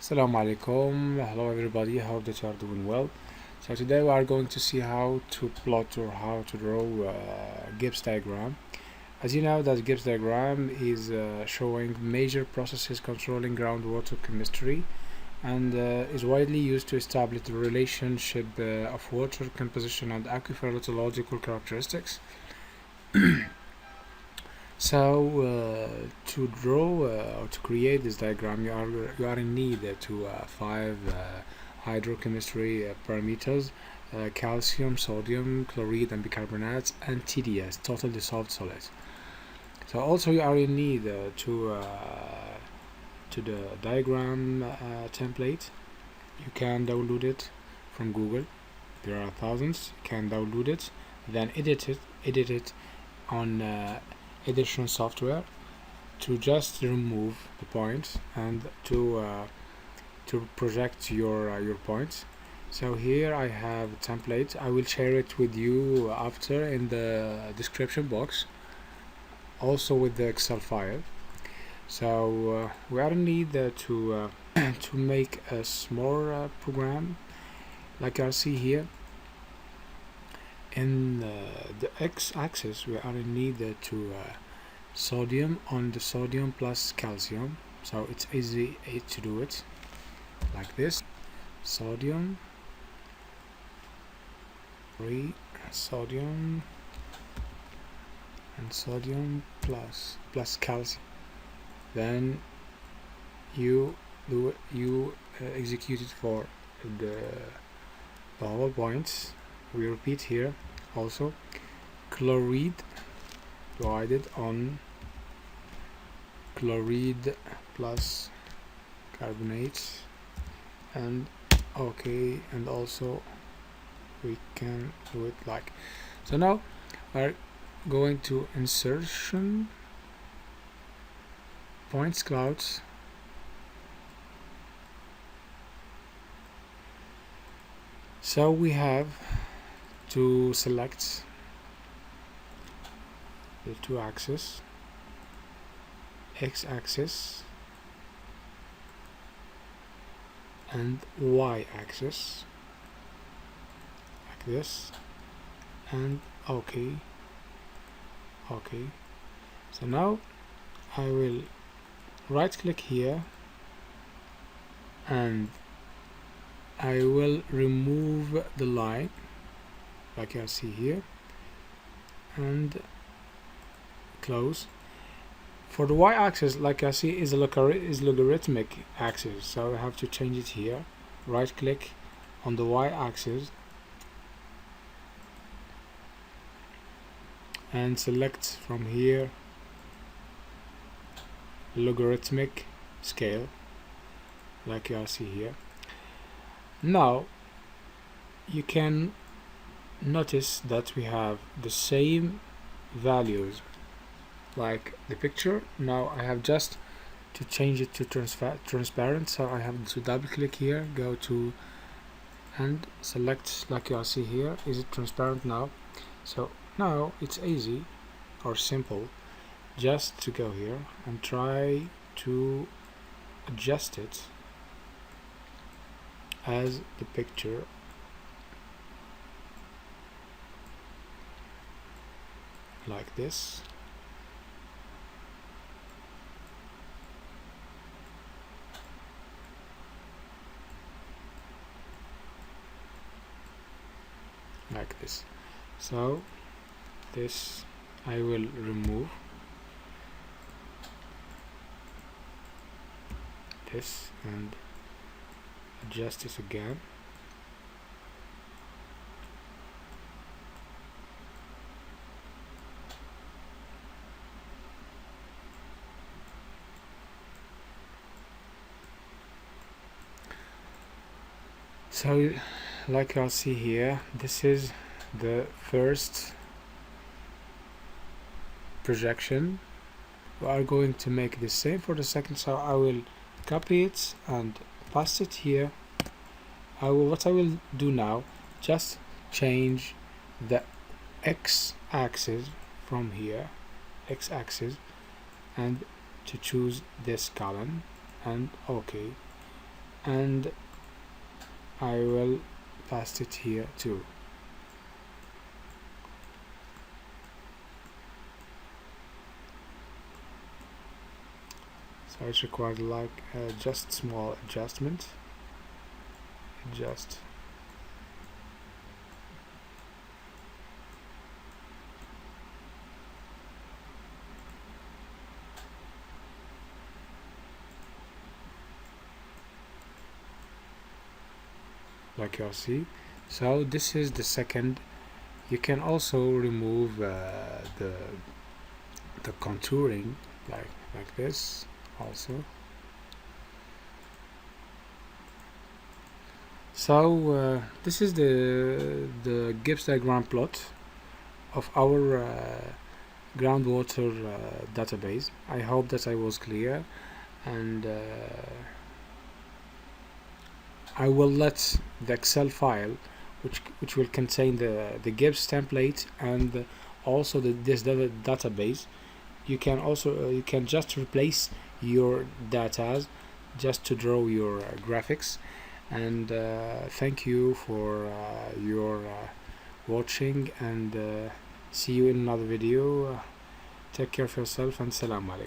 Assalamu alaikum. Hello everybody, I hope that you are doing well. So today we are going to see how to plot or how to draw Gibbs diagram. As you know, that Gibbs diagram is showing major processes controlling groundwater chemistry and is widely used to establish the relationship of water composition and aquifer lithological characteristics. To draw or to create this diagram, you are in need to five hydrochemistry parameters: calcium, sodium, chloride, and bicarbonate, and TDS, total dissolved solids. So also you are in need to the diagram template. You can download it from Google. There are thousands. You can download it, then edit it on edition software to just remove the points and to project your points. So here I have a template. I will share it with you after in the description box, also with the Excel file. So we are in need to to make a small program, like I see here. In the x-axis, we are in need to sodium on the sodium plus calcium, so it's easy to do it like this: sodium, sodium, and sodium plus calcium. Then you execute it for the whole points. We repeat here also: chloride divided on chloride plus carbonate, and okay, and also we can do it like so. Now we're going to insertion points clouds. So we have to select the two axes, x-axis and y-axis, like this, and okay. So now I will right click here and I will remove the line, like you see here, and close. For the y-axis, like I see, is logarithmic axis, so I have to change it here. Right click on the y-axis and select from here logarithmic scale, like you see here. Now you can notice that we have the same values like the picture. Now I have just to change it to transparent, so I have to double click here, go to and select, like you see here. Is it transparent now? So now it's easy or simple just to go here and try to adjust it as the picture, like this. Like this. So this I will remove this and adjust this again. So like you'll see here, this is the first projection. We are going to make the same for the second, so I will copy it and paste it here. What I will do now, just change the x-axis from here, x-axis, and to choose this column, and okay, and I will paste it here too. So it requires like just small adjustment. Adjust. Like you'll see. So this is the second. You can also remove the contouring like this also. So this is the Gibbs diagram plot of our groundwater database. I hope that I was clear, and I will let the Excel file, which will contain the Gibbs template and also this database. You can also you can just replace your data just to draw your graphics. And thank you for your watching, and see you in another video. Take care of yourself, and salam alaikum.